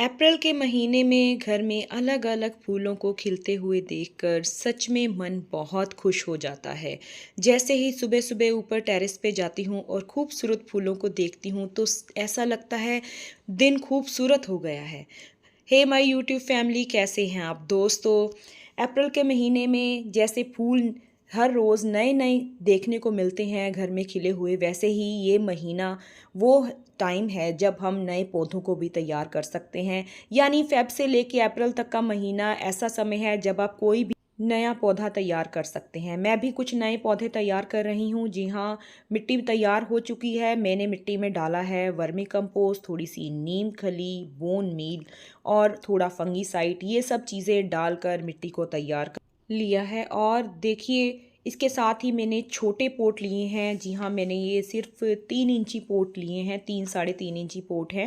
अप्रैल के महीने में घर में अलग अलग फूलों को खिलते हुए देखकर सच में मन बहुत खुश हो जाता है। जैसे ही सुबह सुबह ऊपर टेरेस पे जाती हूँ और खूबसूरत फूलों को देखती हूँ तो ऐसा लगता है दिन खूबसूरत हो गया है। हे माय यूट्यूब फैमिली, कैसे हैं आप दोस्तों। अप्रैल के महीने में जैसे फूल हर रोज़ नए नए देखने को मिलते हैं घर में खिले हुए, वैसे ही ये महीना वो टाइम है जब हम नए पौधों को भी तैयार कर सकते हैं। यानी फ़ेब से लेके अप्रैल तक का महीना ऐसा समय है जब आप कोई भी नया पौधा तैयार कर सकते हैं। मैं भी कुछ नए पौधे तैयार कर रही हूँ। जी हाँ, मिट्टी तैयार हो चुकी है। मैंने मिट्टी में डाला है वर्मी कंपोस्ट, थोड़ी सी नीम खली, बोन मील और थोड़ा फंगीसाइड, ये सब चीज़ें डालकर मिट्टी को तैयार कर लिया है। और देखिए, इसके साथ ही मैंने छोटे पोट लिए हैं। जी हाँ, मैंने ये सिर्फ 3 इंची पोट लिए हैं, 3 साढ़े 3 इंची पोट है।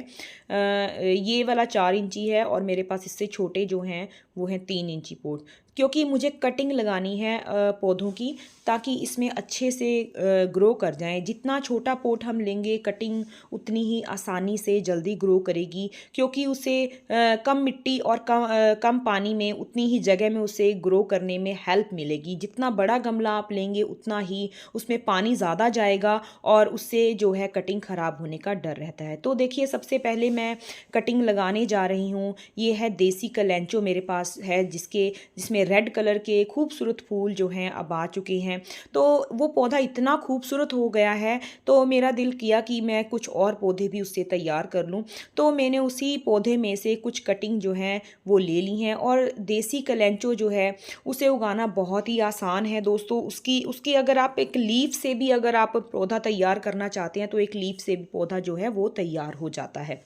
ये वाला 4 इंची है और मेरे पास इससे छोटे जो हैं वो हैं 3 इंची पोट, क्योंकि मुझे कटिंग लगानी है पौधों की, ताकि इसमें अच्छे से ग्रो कर जाएं। जितना छोटा पोट हम लेंगे कटिंग उतनी ही आसानी से जल्दी ग्रो करेगी, क्योंकि उसे कम मिट्टी और कम पानी में उतनी ही जगह में उसे ग्रो करने में हेल्प मिलेगी। जितना बड़ा गमला आप लेंगे उतना ही उसमें पानी ज़्यादा जाएगा और उससे जो है कटिंग ख़राब होने का डर रहता है। तो देखिए, सबसे पहले मैं कटिंग लगाने जा रही हूँ। ये है देसी कलेंचो मेरे पास है, जिसमें रेड कलर के खूबसूरत फूल जो हैं अब आ चुके हैं। तो वो पौधा इतना खूबसूरत हो गया है, तो मेरा दिल किया कि मैं कुछ और पौधे भी उससे तैयार कर लूँ। तो मैंने उसी पौधे में से कुछ कटिंग जो है वो ले ली हैं। और देसी कलेंचो जो है उसे उगाना बहुत ही आसान है दोस्तों। उसकी उसकी अगर आप एक लीफ से भी अगर आप पौधा तैयार करना चाहते हैं तो एक लीफ से भी पौधा जो है वो तैयार हो जाता है।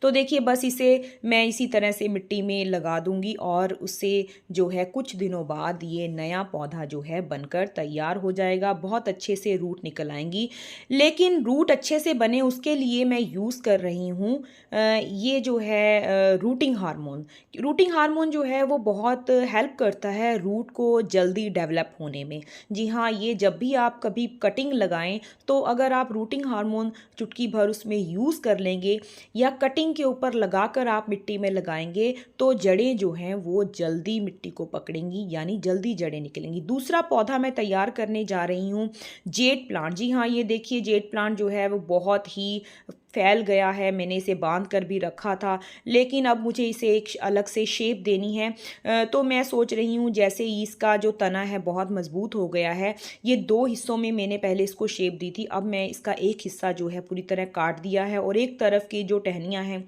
तो देखिए, बस इसे मैं इसी तरह से मिट्टी में लगा दूंगी और उससे जो है कुछ दिनों बाद ये नया पौधा जो है बनकर तैयार हो जाएगा। बहुत अच्छे से रूट निकल आएंगी। लेकिन रूट अच्छे से बने उसके लिए मैं यूज़ कर रही हूँ ये जो है रूटिंग हार्मोन। रूटिंग हार्मोन जो है वो बहुत हेल्प करता है रूट को जल्दी डेवलप होने में। जी हाँ, ये जब भी आप कभी कटिंग लगाएं तो अगर आप रूटिंग हार्मोन चुटकी भर उसमें यूज़ कर लेंगे या कटिंग के ऊपर लगाकर आप मिट्टी में लगाएंगे तो जड़ें जो हैं वो जल्दी मिट्टी को पकड़ेंगी, यानी जल्दी जड़ें निकलेंगी। दूसरा पौधा मैं तैयार करने जा रही हूँ जेड प्लांट। जी हाँ, ये देखिए, जेड प्लांट जो है वो बहुत ही फैल गया है। मैंने इसे बांध कर भी रखा था, लेकिन अब मुझे इसे एक अलग से शेप देनी है। तो मैं सोच रही हूँ, जैसे इसका जो तना है बहुत मजबूत हो गया है। ये 2 हिस्सों में मैंने पहले इसको शेप दी थी, अब मैं इसका एक हिस्सा जो है पूरी तरह काट दिया है और एक तरफ की जो टहनियाँ हैं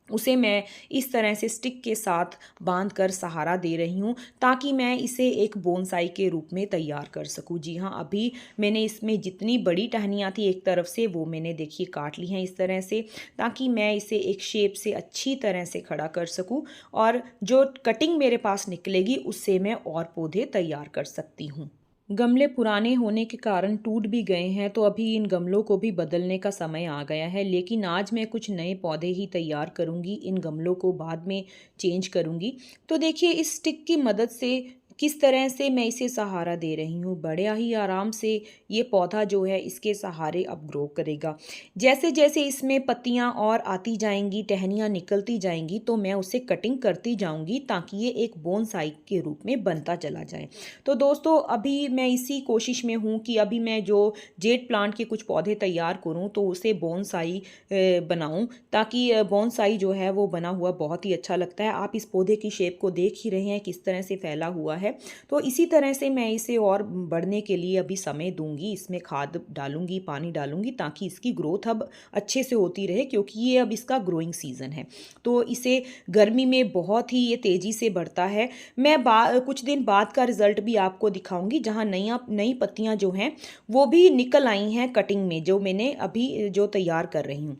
उसे मैं इस तरह से स्टिक के साथ बांध कर सहारा दे रही हूँ, ताकि मैं इसे एक बोनसाई के रूप में तैयार कर सकूँ। जी हाँ, अभी मैंने इसमें जितनी बड़ी टहनियाँ थी एक तरफ से वो मैंने देखिए काट ली हैं इस तरह से, ताकि मैं इसे एक शेप से अच्छी तरह से खड़ा कर सकूँ और जो कटिंग मेरे पास निकलेगी उससे मैं और पौधे तैयार कर सकती हूँ। गमले पुराने होने के कारण टूट भी गए हैं, तो अभी इन गमलों को भी बदलने का समय आ गया है। लेकिन आज मैं कुछ नए पौधे ही तैयार करूंगी, इन गमलों को बाद में चेंज करूंगी। तो देखिए, इस स्टिक की मदद से किस तरह से मैं इसे सहारा दे रही हूँ। बड़े ही आराम से ये पौधा जो है इसके सहारे अब ग्रो करेगा। जैसे जैसे इसमें पत्तियाँ और आती जाएंगी, टहनियाँ निकलती जाएंगी, तो मैं उसे कटिंग करती जाऊंगी ताकि ये एक बोनसाई के रूप में बनता चला जाए। तो दोस्तों, अभी मैं इसी कोशिश में हूँ कि अभी मैं जो जेड प्लांट के कुछ पौधे तैयार करूँ तो उसे बोनसाई बनाऊँ, ताकि बोनसाई जो है वो बना हुआ बहुत ही अच्छा लगता है। आप इस पौधे की शेप को देख ही रहे हैं किस तरह से फैला हुआ है। तो इसी तरह से मैं इसे और बढ़ने के लिए अभी समय दूंगी, इसमें खाद डालूंगी, पानी डालूंगी, ताकि इसकी ग्रोथ अब अच्छे से होती रहे, क्योंकि ये अब इसका ग्रोइंग सीजन है। तो इसे गर्मी में बहुत ही ये तेज़ी से बढ़ता है। मैं कुछ दिन बाद का रिजल्ट भी आपको दिखाऊंगी, जहाँ नई पत्तियां जो हैं वो भी निकल आई हैं कटिंग में, जो मैंने अभी जो तैयार कर रही हूँ।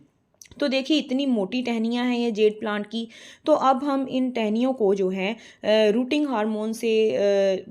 तो देखिए, इतनी मोटी टहनियाँ हैं ये जेड प्लांट की। तो अब हम इन टहनियों को जो है रूटिंग हार्मोन से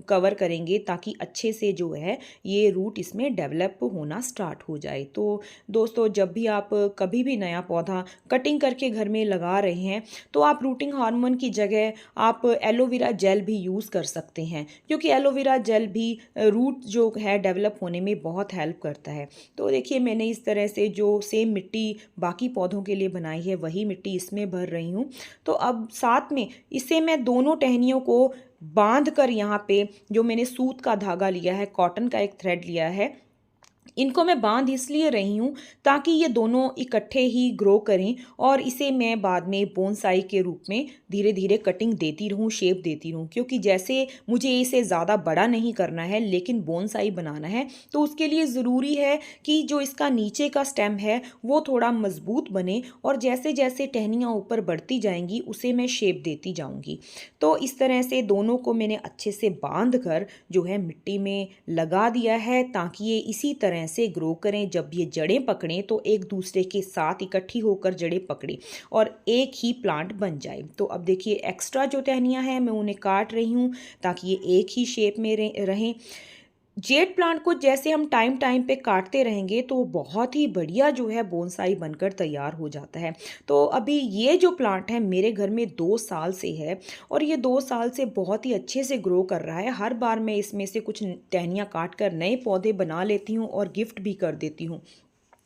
कवर करेंगे, ताकि अच्छे से जो है ये रूट इसमें डेवलप होना स्टार्ट हो जाए। तो दोस्तों, जब भी आप कभी भी नया पौधा कटिंग करके घर में लगा रहे हैं तो आप रूटिंग हार्मोन की जगह आप एलोवेरा जेल भी यूज़ कर सकते हैं, क्योंकि एलोवेरा जेल भी रूट जो है डेवलप होने में बहुत हेल्प करता है। तो देखिए, मैंने इस तरह से जो सेम मिट्टी बाकी पौधों पौधों के लिए बनाई है वही मिट्टी इसमें भर रही हूँ। तो अब साथ में इसे मैं दोनों टहनियों को बांध कर यहाँ पे जो मैंने सूत का धागा लिया है, कॉटन का एक थ्रेड लिया है, इनको मैं बांध इसलिए रही हूँ ताकि ये दोनों इकट्ठे ही ग्रो करें और इसे मैं बाद में बोनसाई के रूप में धीरे धीरे कटिंग देती रहूँ, शेप देती रहूँ। क्योंकि जैसे मुझे इसे ज़्यादा बड़ा नहीं करना है लेकिन बोनसाई बनाना है, तो उसके लिए ज़रूरी है कि जो इसका नीचे का स्टेम है वो थोड़ा मजबूत बने और जैसे जैसे टहनियाँ ऊपर बढ़ती जाएंगी उसे मैं शेप देती जाऊँगी। तो इस तरह से दोनों को मैंने अच्छे से बांध कर जो है मिट्टी में लगा दिया है ताकि ये इसी तरह से ग्रो करें। जब ये जड़ें पकड़ें तो एक दूसरे के साथ इकट्ठी होकर जड़ें पकड़ें और एक ही प्लांट बन जाए। तो अब देखिए एक्स्ट्रा जो टहनियाँ हैं मैं उन्हें काट रही हूँ ताकि ये एक ही शेप में रहें। जेड प्लांट को जैसे हम टाइम टाइम पे काटते रहेंगे तो बहुत ही बढ़िया जो है बोनसाई बनकर तैयार हो जाता है। तो अभी ये जो प्लांट है मेरे घर में 2 साल से है और ये 2 साल से बहुत ही अच्छे से ग्रो कर रहा है। हर बार मैं इसमें से कुछ टहनियाँ काट कर नए पौधे बना लेती हूँ और गिफ्ट भी कर देती हूँ।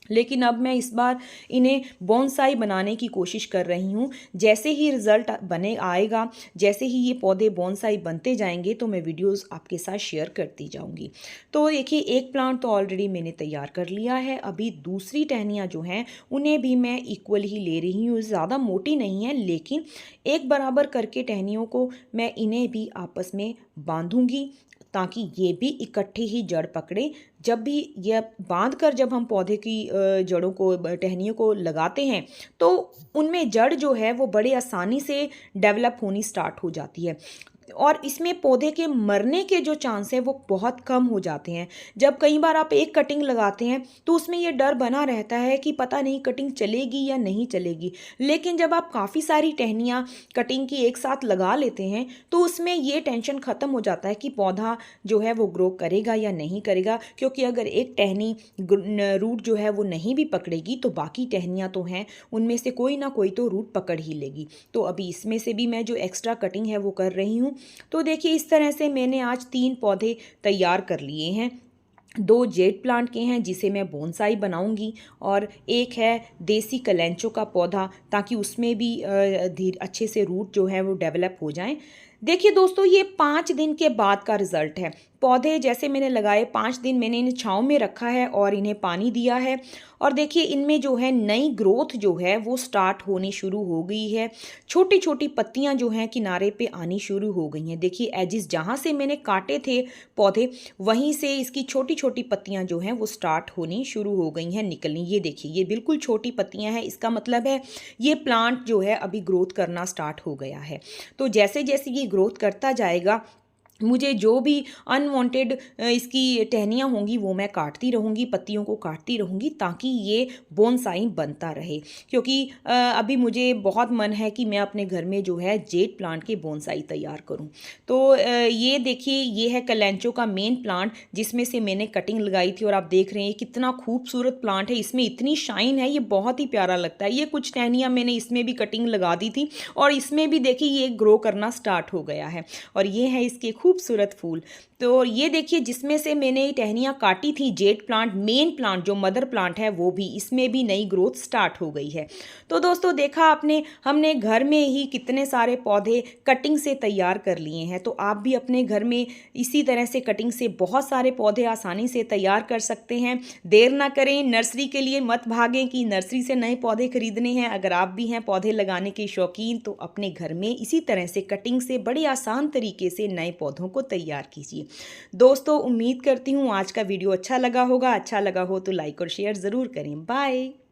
लेकिन अब मैं इस बार इन्हें बोनसाई बनाने की कोशिश कर रही हूँ। जैसे ही रिज़ल्ट बने आएगा, जैसे ही ये पौधे बोनसाई बनते जाएंगे तो मैं वीडियोस आपके साथ शेयर करती जाऊँगी। तो देखिए एक प्लांट तो ऑलरेडी मैंने तैयार कर लिया है। अभी दूसरी टहनियाँ जो हैं उन्हें भी मैं इक्वल ही ले रही हूँ। ज़्यादा मोटी नहीं है लेकिन एक बराबर करके टहनियों को मैं इन्हें भी आपस में बांधूंगी ताकि ये भी इकट्ठे ही जड़ पकड़े। जब भी यह बांध कर जब हम पौधे की जड़ों को टहनियों को लगाते हैं तो उनमें जड़ जो है वो बड़े आसानी से डेवलप होनी स्टार्ट हो जाती है और इसमें पौधे के मरने के जो चांस है वो बहुत कम हो जाते हैं। जब कई बार आप एक कटिंग लगाते हैं तो उसमें ये डर बना रहता है कि पता नहीं कटिंग चलेगी या नहीं चलेगी, लेकिन जब आप काफ़ी सारी टहनियाँ कटिंग की एक साथ लगा लेते हैं तो उसमें ये टेंशन ख़त्म हो जाता है कि पौधा जो है वो ग्रो करेगा या नहीं करेगा। क्योंकि अगर एक टहनी रूट जो है वो नहीं भी पकड़ेगी तो बाकी टहनियाँ तो हैं उनमें से कोई ना कोई तो रूट पकड़ ही लेगी। तो अभी इसमें से भी मैं जो एक्स्ट्रा कटिंग है वो कर रही हूँ। तो देखिए इस तरह से मैंने आज 3 पौधे तैयार कर लिए हैं। 2 जेड प्लांट के हैं जिसे मैं बोनसाई बनाऊंगी और एक है देसी कलेंचो का पौधा ताकि उसमें भी अच्छे से रूट जो है वो डेवलप हो जाएं। देखिए दोस्तों ये 5 दिन के बाद का रिज़ल्ट है। पौधे जैसे मैंने लगाए 5 दिन मैंने इन्हें छाँव में रखा है और इन्हें पानी दिया है और देखिए इनमें जो है नई ग्रोथ जो है वो स्टार्ट होनी शुरू हो गई है। छोटी छोटी पत्तियां जो हैं किनारे पे आनी शुरू हो गई हैं। देखिए एजिस जहाँ से मैंने काटे थे पौधे वहीं से इसकी छोटी छोटी पत्तियां जो हैं वो स्टार्ट होनी शुरू हो गई हैं निकलनी। ये देखिए ये बिल्कुल छोटी पत्तियां हैं, इसका मतलब है ये प्लांट जो है अभी ग्रोथ करना स्टार्ट हो गया है। तो जैसे जैसे ये ग्रोथ करता जाएगा मुझे जो भी अनवांटेड इसकी टहनियाँ होंगी वो मैं काटती रहूँगी, पत्तियों को काटती रहूँगी ताकि ये बोनसाई बनता रहे। क्योंकि अभी मुझे बहुत मन है कि मैं अपने घर में जो है जेड प्लांट के बोनसाई तैयार करूँ। तो ये देखिए ये है कलेंचो का मेन प्लांट जिसमें से मैंने कटिंग लगाई थी और आप देख रहे हैं कितना खूबसूरत प्लांट है। इसमें इतनी शाइन है, ये बहुत ही प्यारा लगता है। ये कुछ टहनियाँ मैंने इसमें भी कटिंग लगा दी थी और इसमें भी देखिए ये ग्रो करना स्टार्ट हो गया है और ये है इसके खूबसूरत फूल। तो ये देखिए जिसमें से मैंने टहनियाँ काटी थी जेड प्लांट मेन प्लांट जो मदर प्लांट है वो भी इसमें भी नई ग्रोथ स्टार्ट हो गई है। तो दोस्तों देखा आपने हमने घर में ही कितने सारे पौधे कटिंग से तैयार कर लिए हैं। तो आप भी अपने घर में इसी तरह से कटिंग से बहुत सारे पौधे आसानी से तैयार कर सकते हैं। देर ना करें, नर्सरी के लिए मत भागें कि नर्सरी से नए पौधे खरीदने हैं। अगर आप भी हैं पौधे लगाने के शौकीन तो अपने घर में इसी तरह से कटिंग से बड़े आसान तरीके से नए पौधों को तैयार कीजिए। दोस्तों उम्मीद करती हूँ आज का वीडियो अच्छा लगा होगा। अच्छा लगा हो तो लाइक और शेयर ज़रूर करें। बाय।